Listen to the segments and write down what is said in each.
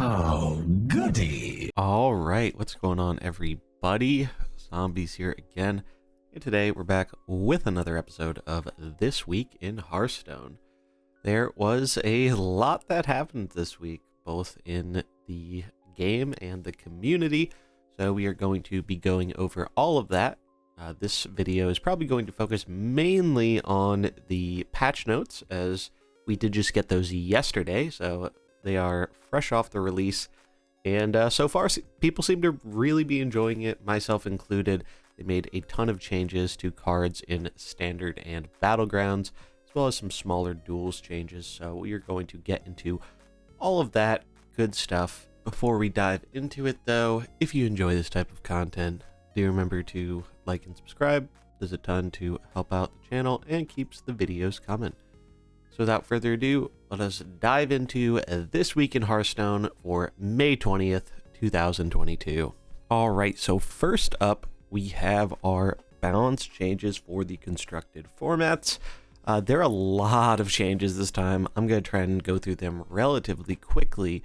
Oh, goody. All right, what's going on, everybody? Zombies here again. And today we're back with another episode of This Week in Hearthstone. There was a lot that happened this week, both in the game and the community. So we are going to be going over all of that. This video is probably going to focus mainly on the patch notes, as we did just get those yesterday. So they are fresh off the release, and so far people seem to really be enjoying it, myself included. They made a ton of changes to cards in Standard and Battlegrounds, as well as some smaller duels changes, so we are going to get into all of that good stuff. Before we dive into it though, if you enjoy this type of content, do remember to like and subscribe. Does a ton to help out the channel and keeps the videos coming. So without further ado, let us dive into This Week in Hearthstone for May 20th, 2022. All right, so first up, we have our balance changes for the constructed formats. There are a lot of changes this time. I'm going to try and go through them relatively quickly,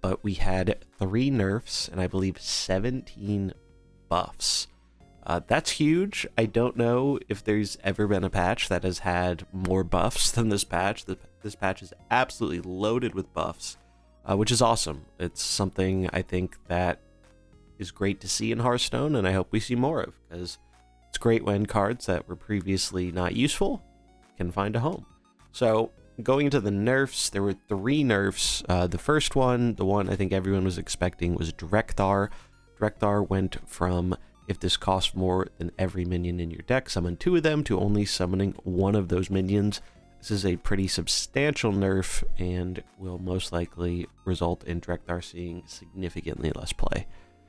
but we had 3 nerfs and I believe 17 buffs. That's huge. I don't know if there's ever been a patch that has had more buffs than this patch. This patch is absolutely loaded with buffs, which is awesome. It's something I think that is great to see in Hearthstone, and I hope we see more of, because it's great when cards that were previously not useful can find a home. So going into the nerfs, there were 3 nerfs. The first one, the one I think everyone was expecting, was Drekthar. Drekthar went from, if this costs more than every minion in your deck, summon 2 of them, to only summoning 1 of those minions. This is a pretty substantial nerf and will most likely result in Drekthar seeing significantly less play.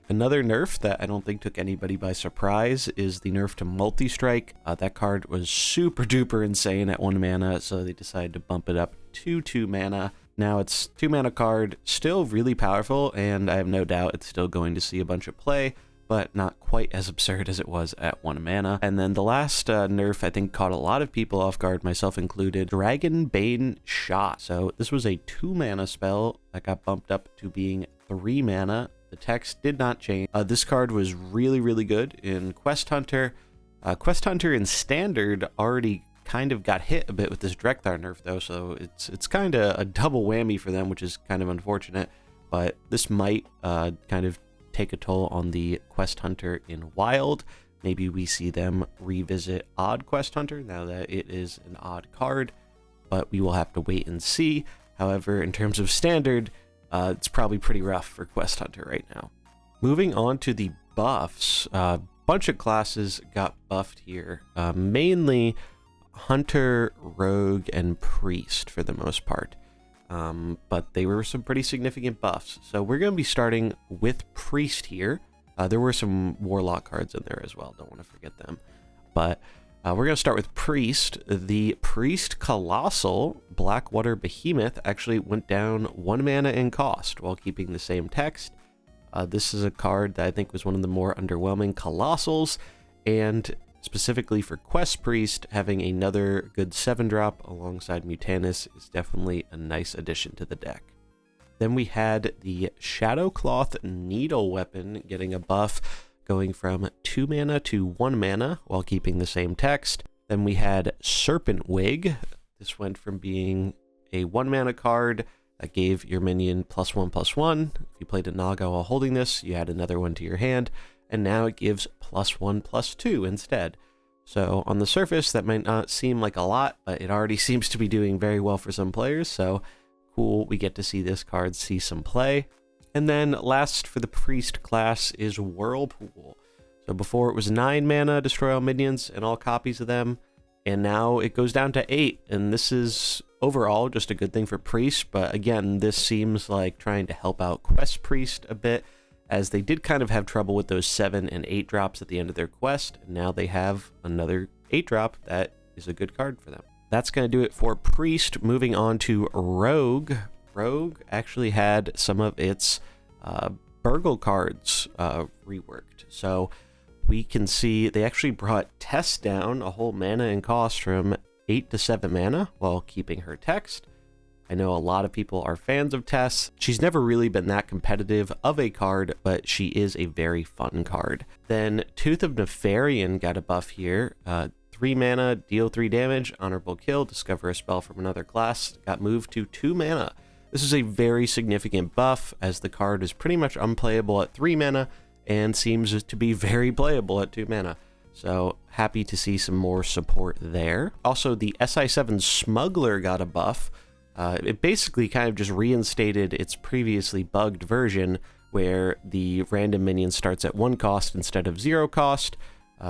Another nerf that I don't think took anybody by surprise is the nerf to multi-strike. That card was super duper insane at 1 mana, so they decided to bump it up to 2 mana. Now it's 2 mana card, still really powerful, and I have no doubt it's still going to see a bunch of play, but not quite as absurd as it was at 1 mana. And then the last nerf I think caught a lot of people off guard, myself included, Dragon Bane Shot. So this was a 2 mana spell that got bumped up to being 3 mana. The text did not change. This card was really good in Quest Hunter. Quest Hunter in Standard already kind of got hit a bit with this Drekthar nerf though, so it's kind of a double whammy for them, which is kind of unfortunate. But this might kind of take a toll on the Quest Hunter in Wild. Maybe we see them revisit Odd Quest Hunter now that it is an odd card, but we will have to wait and see. However, in terms of Standard, it's probably pretty rough for Quest Hunter right now. Moving on to the buffs, a bunch of classes got buffed here, mainly Hunter, Rogue, and Priest for the most part. But they were some pretty significant buffs. So we're going to be starting with Priest here. There were some Warlock cards in there as well, don't want to forget them. But we're going to start with Priest. The Priest Colossal Blackwater Behemoth actually went down 1 mana in cost while keeping the same text. This is a card that I think was one of the more underwhelming Colossals, and specifically for Quest Priest, having another good 7-drop alongside Mutanus is definitely a nice addition to the deck. Then we had the Shadowcloth Needle Weapon getting a buff, going from 2 mana to 1 mana while keeping the same text. Then we had Serpent Wig. This went from being a 1 mana card that gave your minion +1/+1. If you played a Naga while holding this, you add another one to your hand, and now it gives +1/+2 instead. So on the surface, that might not seem like a lot, but it already seems to be doing very well for some players, so cool, we get to see this card see some play. And then last for the Priest class is Whirlpool. So before it was 9 mana, destroy all minions and all copies of them, and now it goes down to 8, and this is overall just a good thing for Priest, but again, this seems like trying to help out Quest Priest a bit, as they did kind of have trouble with those 7 and 8 drops at the end of their quest, and now they have another 8 drop that is a good card for them. That's going to do it for Priest. Moving on to Rogue. Rogue actually had some of its Burgle cards reworked. So we can see they actually brought Tess down a whole mana and cost from 8 to 7 mana while keeping her text. I know a lot of people are fans of Tess. She's never really been that competitive of a card, but she is a very fun card. Then Tooth of Nefarian got a buff here. 3 mana, deal 3 damage, honorable kill, discover a spell from another class, got moved to 2 mana. This is a very significant buff, as the card is pretty much unplayable at 3 mana and seems to be very playable at 2 mana. So happy to see some more support there. Also, the SI7 Smuggler got a buff. It basically kind of just reinstated its previously bugged version where the random minion starts at 1 cost instead of 0 cost.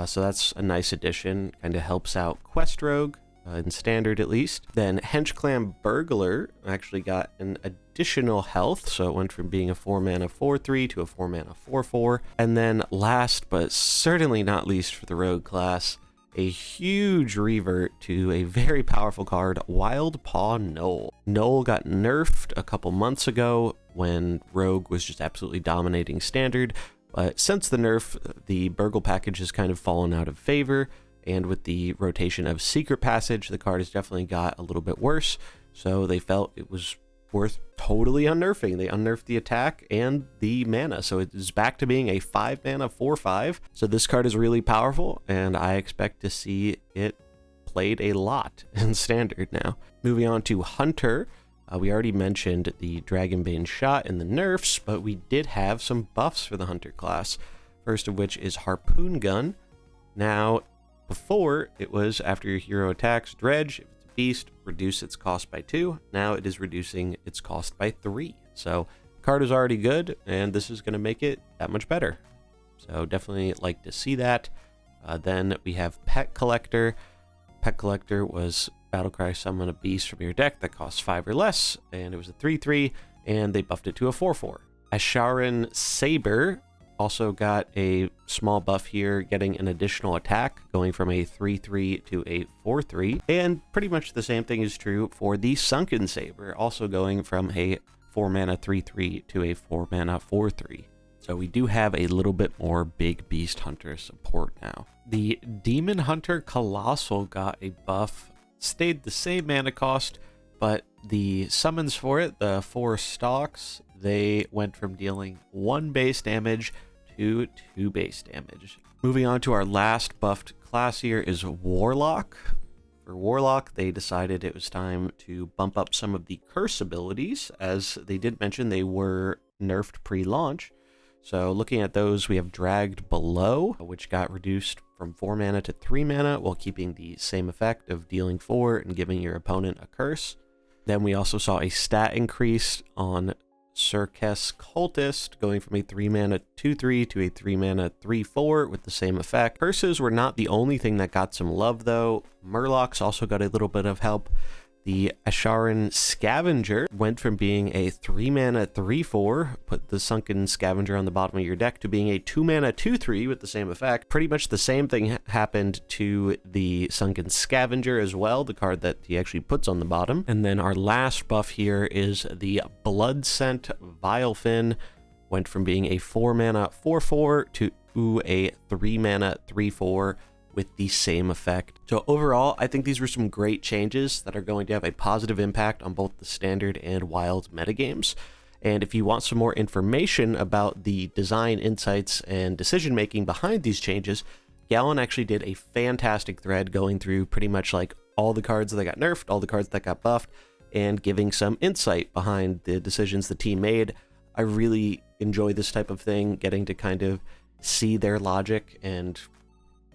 So that's a nice addition, kind of helps out Quest Rogue, in standard at least. Then Henchclan Burglar actually got an additional health, so it went from being a 4 mana 4/3 to a 4 mana 4/4. And then last but certainly not least for the Rogue class, a huge revert to a very powerful card, Wild Paw Knoll. Knoll got nerfed a couple months ago when Rogue was just absolutely dominating standard, but since the nerf, the Burgle package has kind of fallen out of favor, and with the rotation of Secret Passage, the card has definitely got a little bit worse, so they felt it was worth totally unnerfing. They unnerfed the attack and the mana, so it is back to being a 5 mana 4/5. So this card is really powerful, and I expect to see it played a lot in standard now. Moving on to Hunter, we already mentioned the Dragonbane shot and the nerfs, but we did have some buffs for the Hunter class. First of which is Harpoon Gun. Now, before it was after your hero attacks Dredge, if it's a beast, reduce its cost by 2. Now it is reducing its cost by 3. So the card is already good, and this is going to make it that much better. So definitely like to see that. Then we have Pet Collector. Pet Collector was Battlecry summon a beast from your deck that costs 5 or less, and it was a 3/3, and they buffed it to a 4/4. Asharan Saber also got a small buff here, getting an additional attack, going from a 3/3 to a 4/3, and pretty much the same thing is true for the Sunken Saber, also going from a 4 mana 3/3 to a 4 mana 4/3. So we do have a little bit more big beast hunter support now. The Demon Hunter Colossal got a buff, stayed the same mana cost, but the summons for it, the 4 stalks, they went from dealing 1 base damage to 2 base damage. Moving on to our last buffed class here is Warlock. For Warlock, they decided it was time to bump up some of the curse abilities, as they did mention they were nerfed pre-launch. So looking at those, we have Dragged Below, which got reduced from 4 mana to 3 mana while keeping the same effect of dealing 4 and giving your opponent a curse. Then we also saw a stat increase on Circus Cultist, going from a 3 mana 2/3 to a 3 mana 3/4 with the same effect. Curses were not the only thing that got some love though. Murlocs also got a little bit of help. The Asharan Scavenger went from being a 3 mana 3/4, put the Sunken Scavenger on the bottom of your deck, to being a 2 mana 2/3 with the same effect. Pretty much the same thing happened to the Sunken Scavenger as well, the card that he actually puts on the bottom. And then our last buff here is the Blood Scent Vilefin, went from being a 4 mana 4/4 to a 3 mana 3/4 with the same effect. So overall, I think these were some great changes that are going to have a positive impact on both the standard and wild metagames. And if you want some more information about the design insights and decision making behind these changes, Gallon actually did a fantastic thread going through pretty much like all the cards that got nerfed, all the cards that got buffed, and giving some insight behind the decisions the team made. I really enjoy this type of thing, getting to kind of see their logic and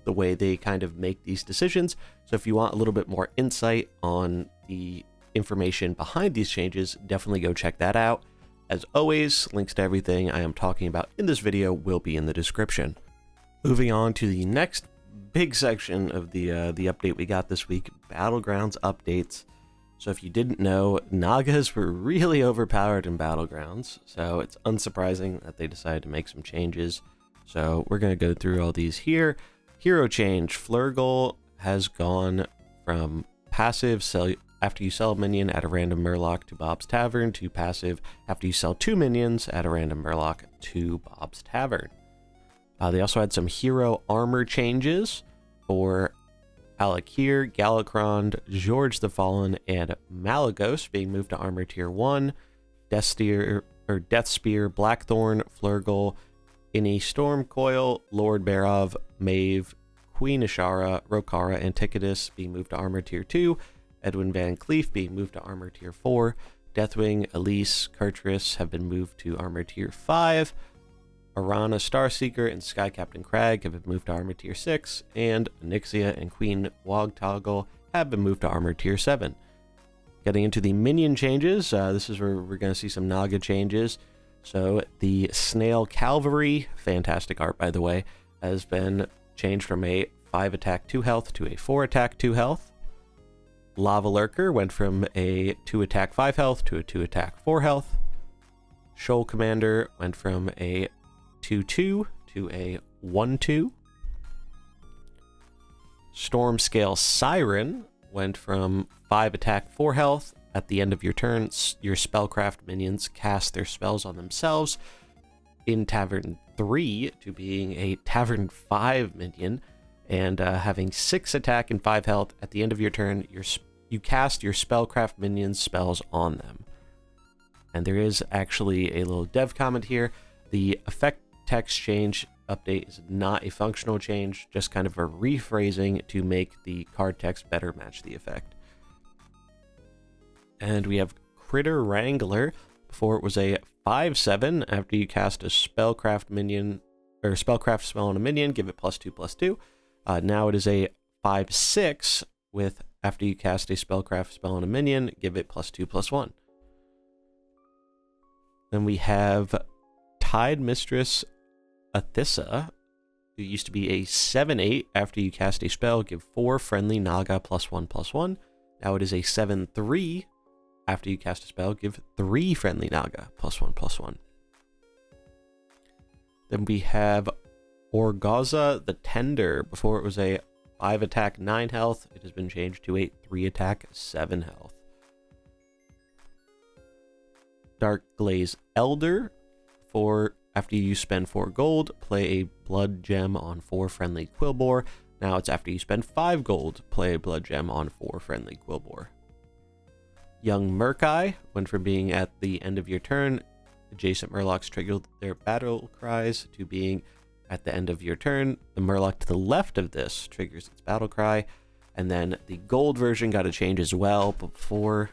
the way they kind of make these decisions. So if you want a little bit more insight on the information behind these changes, definitely go check that out. As always, links to everything I am talking about in this video will be in the description. Moving on to the next big section of the update we got this week, Battlegrounds updates. So if you didn't know, Nagas were really overpowered in Battlegrounds, so it's unsurprising that they decided to make some changes. So we're going to go through all these here. Hero change. Flurgle has gone from passive sell after you sell a minion at a random Murloc to Bob's Tavern to passive after you sell 2 minions at a random Murloc to Bob's Tavern. They also had some hero armor changes for Alakir, Galakron, George the Fallen, and Malagos being moved to Armor Tier 1. Death Spear, Blackthorn, Flurgle, Inni Stormcoil, Lord Barov, Maeve, Queen Ashara, Rokara, and Ticketus being moved to Armor Tier 2. Edwin Van Cleef being moved to Armor Tier 4. Deathwing, Elise, Kurtrus have been moved to Armor Tier 5. Arana Starseeker and Sky Captain Crag have been moved to Armor Tier 6, and Nixia and Queen Wogtoggle have been moved to Armor Tier 7. Getting into the minion changes, this is where we're going to see some Naga changes. So the Snail Cavalry, fantastic art by the way, has been changed from a 5 attack 2 health to a 4 attack 2 health. Lava Lurker went from a 2 attack 5 health to a 2 attack 4 health. Shoal Commander went from a 2/2 to a 1/2. Stormscale Siren went from 5 attack 4 health. At the end of your turn, your spellcraft minions cast their spells on themselves in Tavern 3 to being a Tavern 5 minion, and having 6 attack and 5 health. At the end of your turn, you cast your spellcraft minions spells on them. And there is actually a little dev comment here. The effect text change update is not a functional change, just kind of a rephrasing to make the card text better match the effect. And we have Critter Wrangler. Before it was a 5/7. After you cast a spellcraft minion or spellcraft spell on a minion, give it +2/+2. Now it is a 5/6 with after you cast a spellcraft spell on a minion, give it +2/+1. Then we have Tide Mistress Athissa, who used to be a 7/8. After you cast a spell, give 4 friendly Naga +1/+1. Now it is a 7/3. After you cast a spell, give 3 friendly Naga +1/+1. Then we have Orgaza the Tender. Before it was a 5 attack 9 health. It has been changed to a 3 attack 7 health. Dark Glaze Elder. After you spend 4 gold, play a blood gem on 4 friendly Quillbore. Now it's after you spend 5 gold, play a blood gem on 4 friendly Quillbore. Young Murkai went from being at the end of your turn, adjacent Murlocs triggered their battle cries, to being at the end of your turn. The Murloc to the left of this triggers its battle cry. And then the gold version got a change as well before.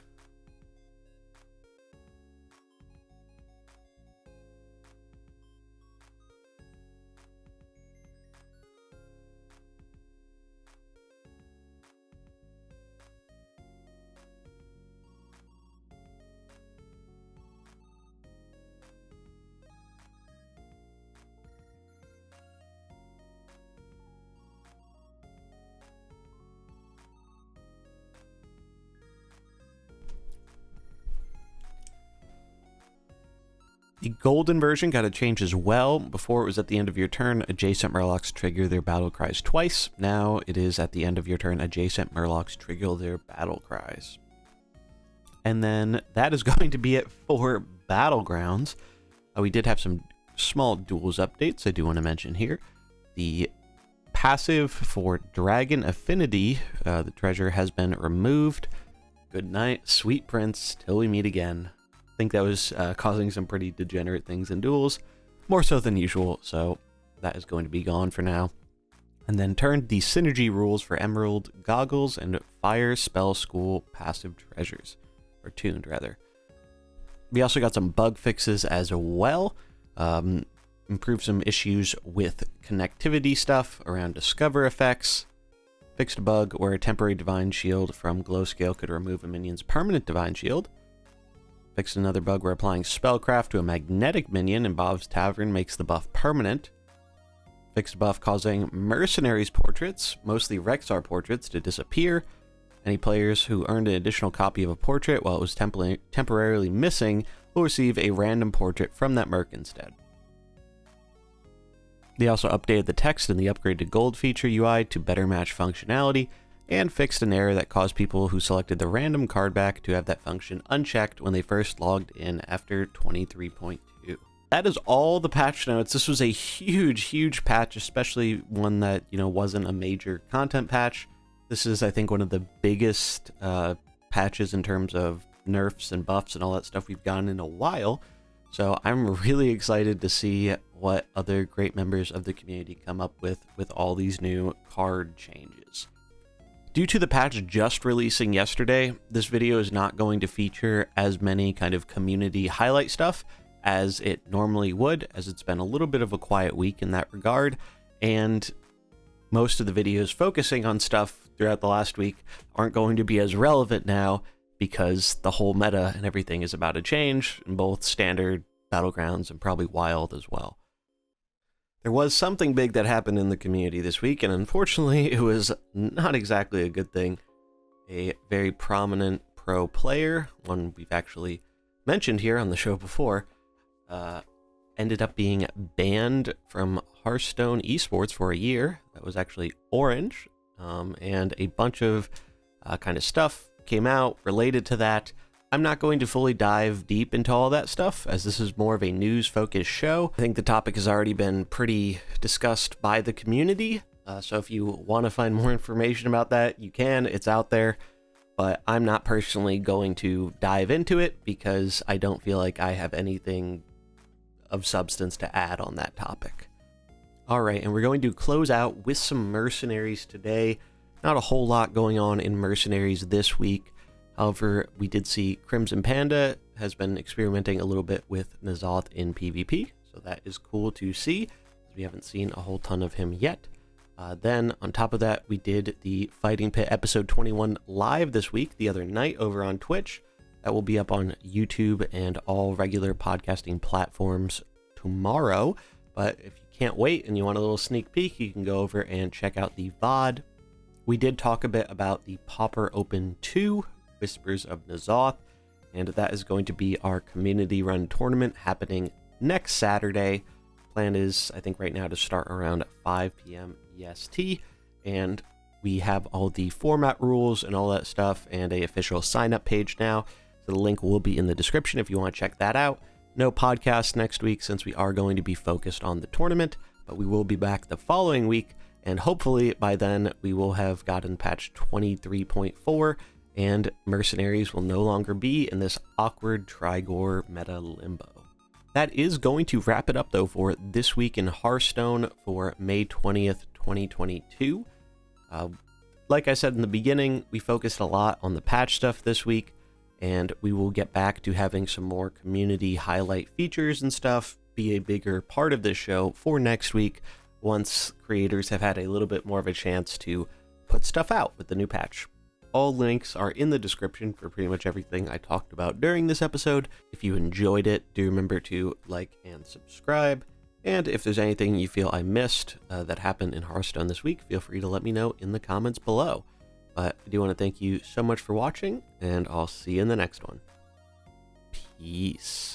The golden version got a change as well. Before it was at the end of your turn, adjacent Murlocs trigger their battle cries twice. Now it is at the end of your turn, adjacent Murlocs trigger their battle cries. And then that is going to be it for Battlegrounds. We did have some small duels updates I do want to mention here. The passive for Dragon Affinity, the treasure has been removed. Good night, sweet prince, till we meet again. I think that was causing some pretty degenerate things in duels, more so than usual, so that is going to be gone for now. And then turned the synergy rules for Emerald Goggles and Fire Spell School passive treasures, or tuned rather. We also got some bug fixes as well, improved some issues with connectivity stuff around discover effects, fixed a bug where a temporary divine shield from glow scale could remove a minion's permanent divine shield. Fixed another bug where applying spellcraft to a magnetic minion in Bob's Tavern makes the buff permanent. Fixed a buff causing Mercenaries portraits, mostly Rexar portraits, to disappear. Any players who earned an additional copy of a portrait while it was temporarily missing will receive a random portrait from that merc instead. They also updated the text in the upgraded gold feature UI to better match functionality, and fixed an error that caused people who selected the random card back to have that function unchecked when they first logged in after 23.2. That is all the patch notes. This was a huge patch, especially one that, wasn't a major content patch. This is, I think, one of the biggest patches in terms of nerfs and buffs and all that stuff we've gotten in a while. So I'm really excited to see what other great members of the community come up with all these new card changes. Due to the patch just releasing yesterday, this video is not going to feature as many kind of community highlight stuff as it normally would, as it's been a little bit of a quiet week in that regard, and most of the videos focusing on stuff throughout the last week aren't going to be as relevant now because the whole meta and everything is about to change in both standard, Battlegrounds, and probably Wild as well. There was something big that happened in the community this week, and unfortunately it was not exactly a good thing. A very prominent pro player, one we've actually mentioned here on the show before, ended up being banned from Hearthstone Esports for a year. That was actually Orange, and a bunch of kind of stuff came out related to that. I'm not going to fully dive deep into all that stuff, as this is more of a news-focused show. I think the topic has already been pretty discussed by the community, so if you want to find more information about that, you can. It's out there, but I'm not personally going to dive into it because I don't feel like I have anything of substance to add on that topic. Alright, and we're going to close out with some Mercenaries today. Not a whole lot going on in Mercenaries this week. However, we did see Crimson Panda has been experimenting a little bit with N'Zoth in PvP, so that is cool to see. We haven't seen a whole ton of him yet. Then, on top of that, we did the Fighting Pit episode 21 live this week, the other night, over on Twitch. That will be up on YouTube and all regular podcasting platforms tomorrow. But if you can't wait and you want a little sneak peek, you can go over and check out the VOD. We did talk a bit about the Pauper Open 2, Whispers of N'Zoth, and that is going to be our community-run tournament happening next Saturday. Plan is, I think right now, to start around 5 p.m. EST, and we have all the format rules and all that stuff and a official sign-up page now, so the link will be in the description if you want to check that out. No podcast next week since we are going to be focused on the tournament, but we will be back the following week, and hopefully by then we will have gotten patch 23.4, and Mercenaries will no longer be in this awkward Trigor meta limbo. That is going to wrap it up, though, for this week in Hearthstone for May 20th, 2022. Like I said in the beginning, we focused a lot on the patch stuff this week, and we will get back to having some more community highlight features and stuff be a bigger part of this show for next week, once creators have had a little bit more of a chance to put stuff out with the new patch. All links are in the description for pretty much everything I talked about during this episode. If you enjoyed it, do remember to like and subscribe. And if there's anything you feel I missed that happened in Hearthstone this week, feel free to let me know in the comments below. But I do want to thank you so much for watching, and I'll see you in the next one. Peace.